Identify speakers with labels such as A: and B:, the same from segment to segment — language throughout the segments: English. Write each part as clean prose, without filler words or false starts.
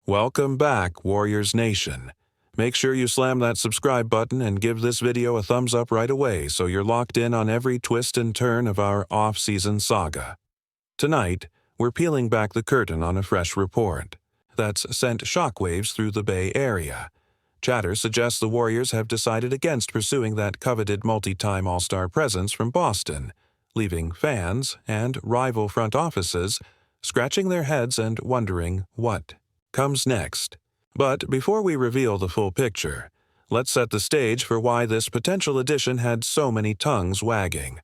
A: Welcome back, Warriors Nation. Make sure you slam that subscribe button and give this video a thumbs up right away so you're locked in on every twist and turn of our off-season saga. Tonight, we're peeling back the curtain on a fresh report that's sent shockwaves through the Bay Area. Chatter suggests the Warriors have decided against pursuing that coveted multi-time All-Star presence from Boston, leaving fans and rival front offices scratching their heads and wondering what comes next. But before we reveal the full picture, let's set the stage for why this potential addition had so many tongues wagging.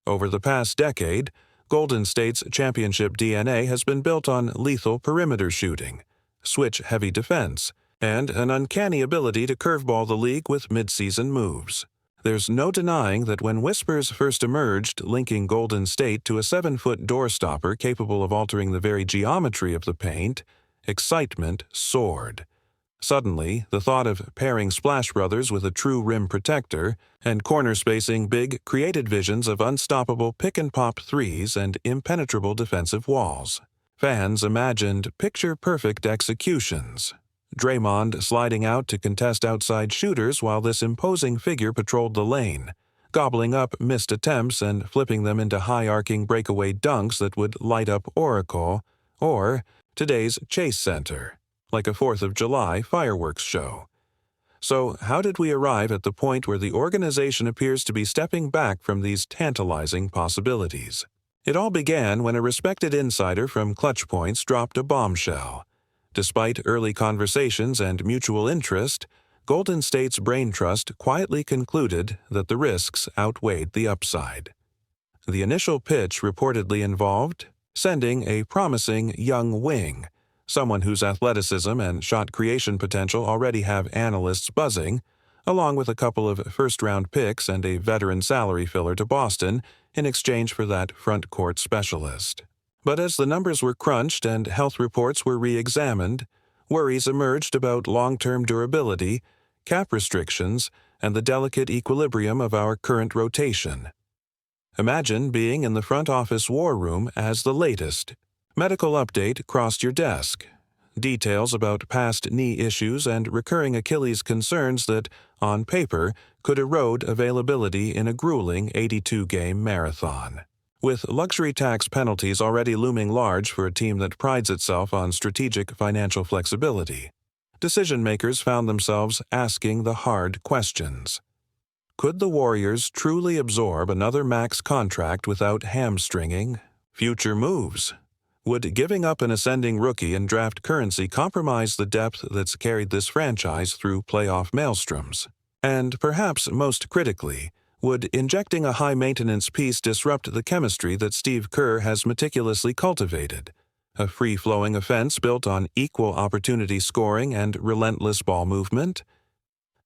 A: Over the past decade, Golden State's championship DNA has been built on lethal perimeter shooting, switch-heavy defense, and an uncanny ability to curveball the league with mid-season moves. There's no denying that when whispers first emerged linking Golden State to a 7-foot doorstopper capable of altering the very geometry of the paint, excitement soared. Suddenly, the thought of pairing Splash Brothers with a true rim protector and corner-spacing big created visions of unstoppable pick-and-pop threes and impenetrable defensive walls. Fans imagined picture-perfect executions. Draymond sliding out to contest outside shooters while this imposing figure patrolled the lane, gobbling up missed attempts and flipping them into high-arcing breakaway dunks that would light up Oracle, or today's Chase Center, like a 4th of July fireworks show. So how did we arrive at the point where the organization appears to be stepping back from these tantalizing possibilities? It all began when a respected insider from Clutch Points dropped a bombshell. Despite early conversations and mutual interest, Golden State's brain trust quietly concluded that the risks outweighed the upside. The initial pitch reportedly involved sending a promising young wing, someone whose athleticism and shot creation potential already have analysts buzzing, along with a couple of first-round picks and a veteran salary filler to Boston in exchange for that front-court specialist. But as the numbers were crunched and health reports were re-examined, worries emerged about long-term durability, cap restrictions, and the delicate equilibrium of our current rotation. Imagine being in the front office war room as the latest medical update crossed your desk. Details about past knee issues and recurring Achilles concerns that, on paper, could erode availability in a grueling 82-game marathon. With luxury tax penalties already looming large for a team that prides itself on strategic financial flexibility, decision-makers found themselves asking the hard questions. Could the Warriors truly absorb another max contract without hamstringing future moves? Would giving up an ascending rookie and draft currency compromise the depth that's carried this franchise through playoff maelstroms? And perhaps most critically, would injecting a high-maintenance piece disrupt the chemistry that Steve Kerr has meticulously cultivated? A free-flowing offense built on equal opportunity scoring and relentless ball movement?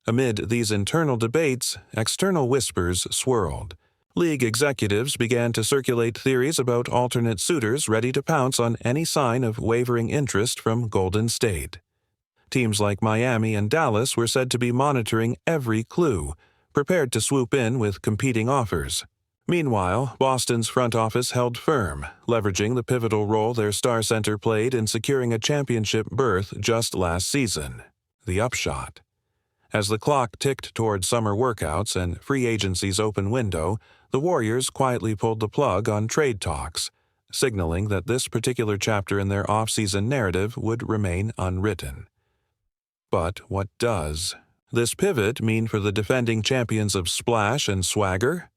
A: Amid these internal debates, external whispers swirled. League executives began to circulate theories about alternate suitors ready to pounce on any sign of wavering interest from Golden State. Teams like Miami and Dallas were said to be monitoring every clue, prepared to swoop in with competing offers. Meanwhile, Boston's front office held firm, leveraging the pivotal role their star center played in securing a championship berth just last season. The upshot. As the clock ticked toward summer workouts and free agency's open window, the Warriors quietly pulled the plug on trade talks, signaling that this particular chapter in their off-season narrative would remain unwritten. But what does this pivot mean for the defending champions of splash and swagger?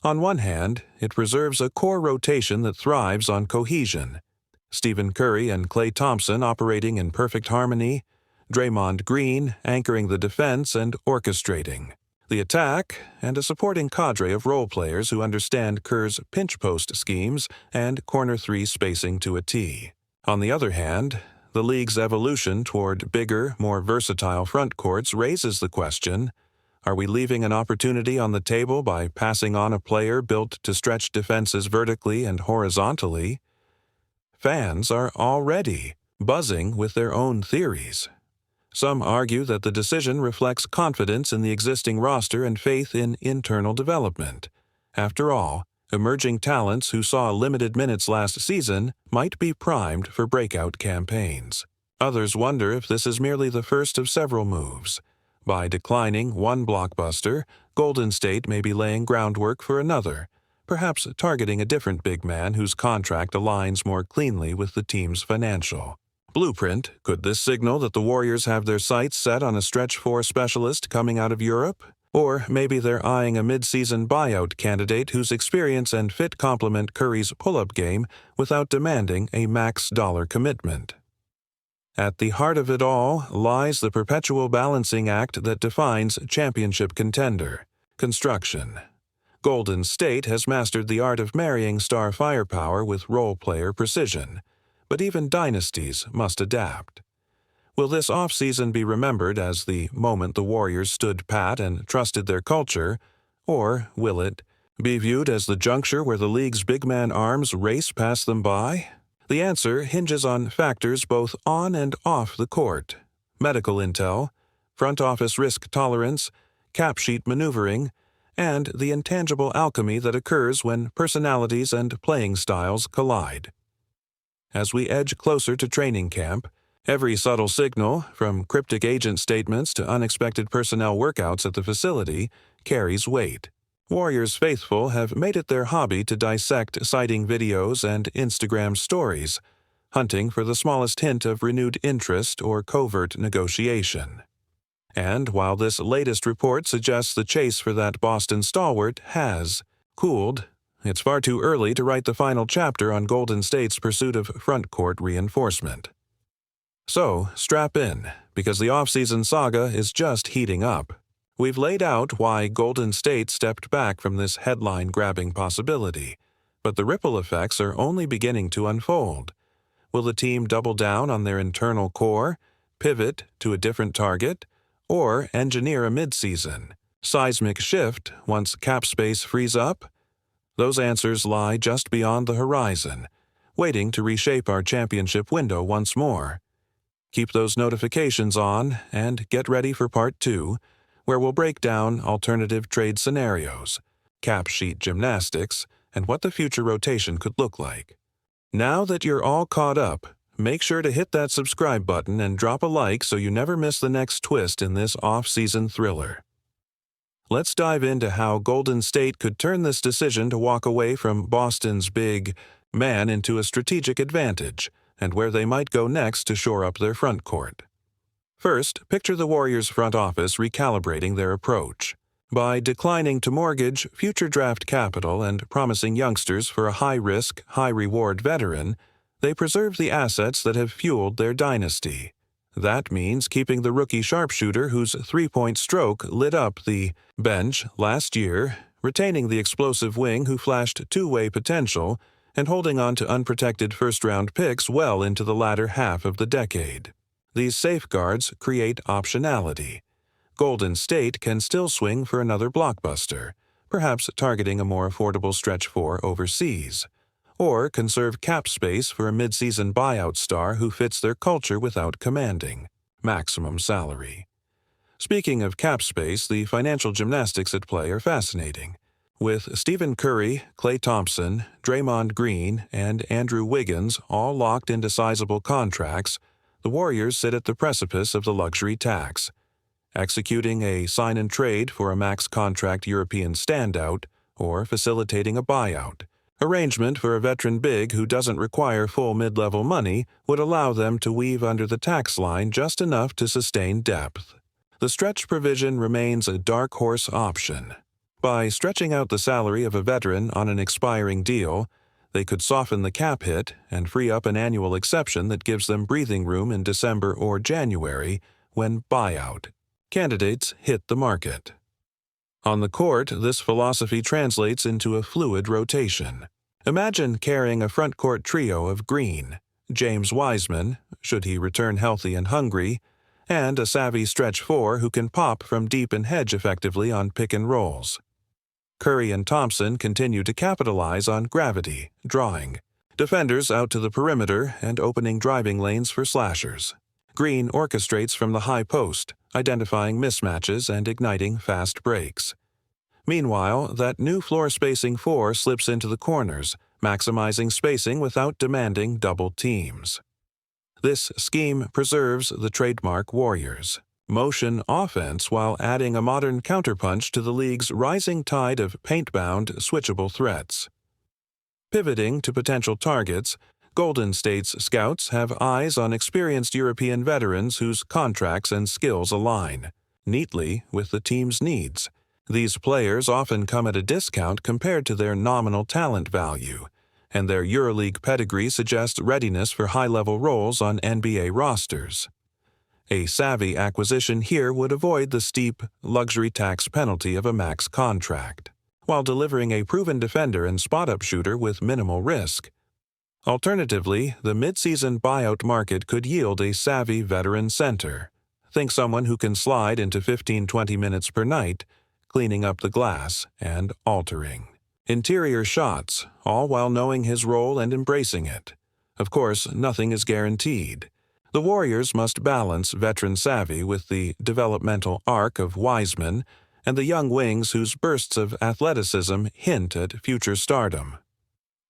A: On one hand, it preserves a core rotation that thrives on cohesion. Stephen Curry and Klay Thompson operating in perfect harmony, Draymond Green anchoring the defense and orchestrating the attack, and a supporting cadre of role players who understand Kerr's pinch post schemes and corner three spacing to a T. On the other hand, the league's evolution toward bigger, more versatile front courts raises the question, are we leaving an opportunity on the table by passing on a player built to stretch defenses vertically and horizontally? Fans are already buzzing with their own theories. Some argue that the decision reflects confidence in the existing roster and faith in internal development. After all, emerging talents who saw limited minutes last season might be primed for breakout campaigns. Others wonder if this is merely the first of several moves. By declining one blockbuster, Golden State may be laying groundwork for another, perhaps targeting a different big man whose contract aligns more cleanly with the team's financial blueprint. Could this signal that the Warriors have their sights set on a stretch four specialist coming out of Europe? Or maybe they're eyeing a mid-season buyout candidate whose experience and fit complement Curry's pull-up game without demanding a max dollar commitment. At the heart of it all lies the perpetual balancing act that defines championship contender: construction. Golden State has mastered the art of marrying star firepower with role-player precision, but even dynasties must adapt. Will this offseason be remembered as the moment the Warriors stood pat and trusted their culture, or will it be viewed as the juncture where the league's big man arms race past them by? The answer hinges on factors both on and off the court: medical intel, front office risk tolerance, cap sheet maneuvering, and the intangible alchemy that occurs when personalities and playing styles collide. As we edge closer to training camp, every subtle signal, from cryptic agent statements to unexpected personnel workouts at the facility, carries weight. Warriors faithful have made it their hobby to dissect sighting videos and Instagram stories, hunting for the smallest hint of renewed interest or covert negotiation. And while this latest report suggests the chase for that Boston stalwart has cooled, it's far too early to write the final chapter on Golden State's pursuit of front-court reinforcement. So, strap in, because the offseason saga is just heating up. We've laid out why Golden State stepped back from this headline-grabbing possibility, but the ripple effects are only beginning to unfold. Will the team double down on their internal core, pivot to a different target, or engineer a midseason seismic shift once cap space frees up? Those answers lie just beyond the horizon, waiting to reshape our championship window once more. Keep those notifications on and get ready for Part 2, where we'll break down alternative trade scenarios, cap sheet gymnastics, and what the future rotation could look like. Now that you're all caught up, make sure to hit that subscribe button and drop a like so you never miss the next twist in this off-season thriller. Let's dive into how Golden State could turn this decision to walk away from Boston's big man into a strategic advantage, and where they might go next to shore up their front court. First, picture the Warriors' front office recalibrating their approach. By declining to mortgage future draft capital and promising youngsters for a high-risk, high-reward veteran, they preserve the assets that have fueled their dynasty. That means keeping the rookie sharpshooter whose three-point stroke lit up the bench last year, retaining the explosive wing who flashed two-way potential, and holding on to unprotected first-round picks well into the latter half of the decade. These safeguards create optionality. Golden State can still swing for another blockbuster, perhaps targeting a more affordable stretch four overseas, or conserve cap space for a mid-season buyout star who fits their culture without commanding maximum salary. Speaking of cap space, the financial gymnastics at play are fascinating. With Stephen Curry, Klay Thompson, Draymond Green, and Andrew Wiggins all locked into sizable contracts, the Warriors sit at the precipice of the luxury tax. Executing a sign-and-trade for a max contract European standout, or facilitating a buyout. Arrangement for a veteran big who doesn't require full mid-level money would allow them to weave under the tax line just enough to sustain depth. The stretch provision remains a dark horse option. By stretching out the salary of a veteran on an expiring deal, they could soften the cap hit and free up an annual exception that gives them breathing room in December or January when buyout candidates hit the market. On the court, this philosophy translates into a fluid rotation. Imagine carrying a front-court trio of Green, James Wiseman, should he return healthy and hungry, and a savvy stretch four who can pop from deep and hedge effectively on pick and rolls. Curry and Thompson continue to capitalize on gravity, drawing defenders out to the perimeter and opening driving lanes for slashers. Green orchestrates from the high post, identifying mismatches and igniting fast breaks. Meanwhile, that new floor spacing four slips into the corners, maximizing spacing without demanding double teams. This scheme preserves the trademark Warriors' motion offense while adding a modern counterpunch to the league's rising tide of paint-bound, switchable threats. Pivoting to potential targets, Golden State's scouts have eyes on experienced European veterans whose contracts and skills align neatly with the team's needs. These players often come at a discount compared to their nominal talent value, and their EuroLeague pedigree suggests readiness for high-level roles on NBA rosters. A savvy acquisition here would avoid the steep, luxury tax penalty of a max contract, while delivering a proven defender and spot-up shooter with minimal risk. Alternatively, the mid-season buyout market could yield a savvy veteran center. Think someone who can slide into 15-20 minutes per night, cleaning up the glass and altering interior shots, all while knowing his role and embracing it. Of course, nothing is guaranteed. The Warriors must balance veteran savvy with the developmental arc of Wiseman and the young wings whose bursts of athleticism hint at future stardom.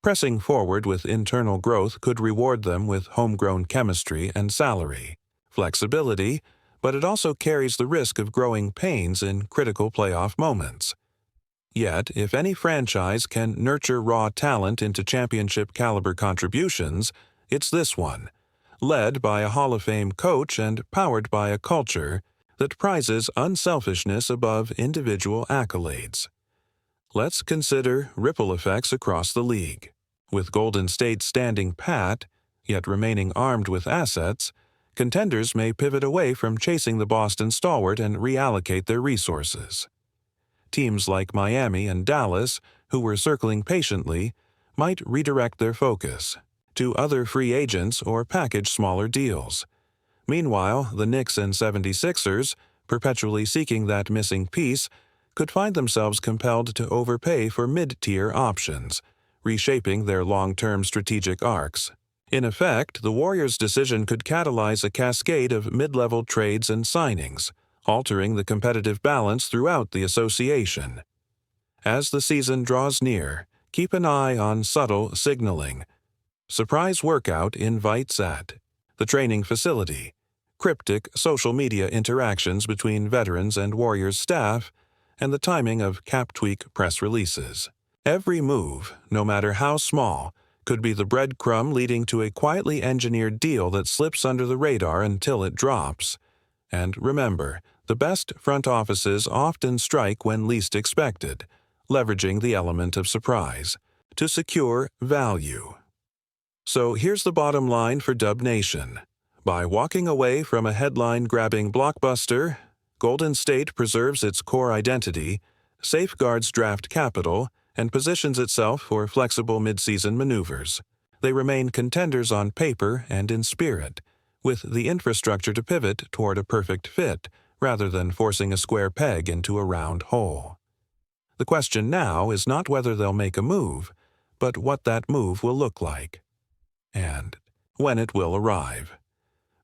A: Pressing forward with internal growth could reward them with homegrown chemistry and salary, flexibility, but it also carries the risk of growing pains in critical playoff moments. Yet, if any franchise can nurture raw talent into championship-caliber contributions, it's this one, led by a Hall of Fame coach and powered by a culture that prizes unselfishness above individual accolades. Let's consider ripple effects across the league. With Golden State standing pat, yet remaining armed with assets, contenders may pivot away from chasing the Boston stalwart and reallocate their resources. Teams like Miami and Dallas, who were circling patiently, might redirect their focus to other free agents or package smaller deals. Meanwhile, the Knicks and 76ers, perpetually seeking that missing piece, could find themselves compelled to overpay for mid-tier options, reshaping their long-term strategic arcs. In effect, the Warriors' decision could catalyze a cascade of mid-level trades and signings, altering the competitive balance throughout the association. As the season draws near, keep an eye on subtle signaling. Surprise workout invites at the training facility, cryptic social media interactions between veterans and Warriors staff, and the timing of cap-tweak press releases. Every move, no matter how small, could be the breadcrumb leading to a quietly engineered deal that slips under the radar until it drops. And remember, the best front offices often strike when least expected, leveraging the element of surprise to secure value. So here's the bottom line for Dub Nation. By walking away from a headline-grabbing blockbuster, Golden State preserves its core identity, safeguards draft capital, and positions itself for flexible midseason maneuvers. They remain contenders on paper and in spirit, with the infrastructure to pivot toward a perfect fit rather than forcing a square peg into a round hole. The question now is not whether they'll make a move, but what that move will look like, and when it will arrive.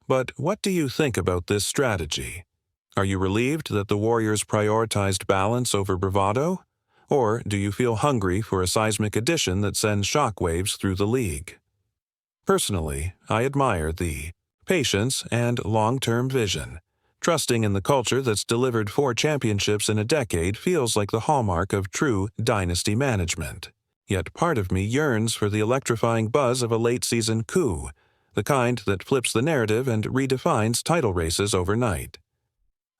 A: But what do you think about this strategy? Are you relieved that the Warriors prioritized balance over bravado? Or do you feel hungry for a seismic addition that sends shockwaves through the league? Personally, I admire the patience and long-term vision. Trusting in the culture that's delivered 4 championships in a decade feels like the hallmark of true dynasty management. Yet part of me yearns for the electrifying buzz of a late-season coup, the kind that flips the narrative and redefines title races overnight.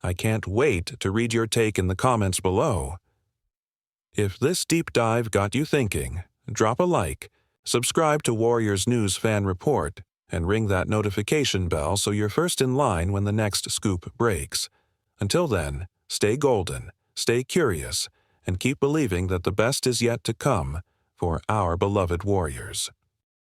A: I can't wait to read your take in the comments below. If this deep dive got you thinking, drop a like, subscribe to Warriors News Fan Report, and ring that notification bell so you're first in line when the next scoop breaks. Until then, stay golden, stay curious, and keep believing that the best is yet to come for our beloved Warriors.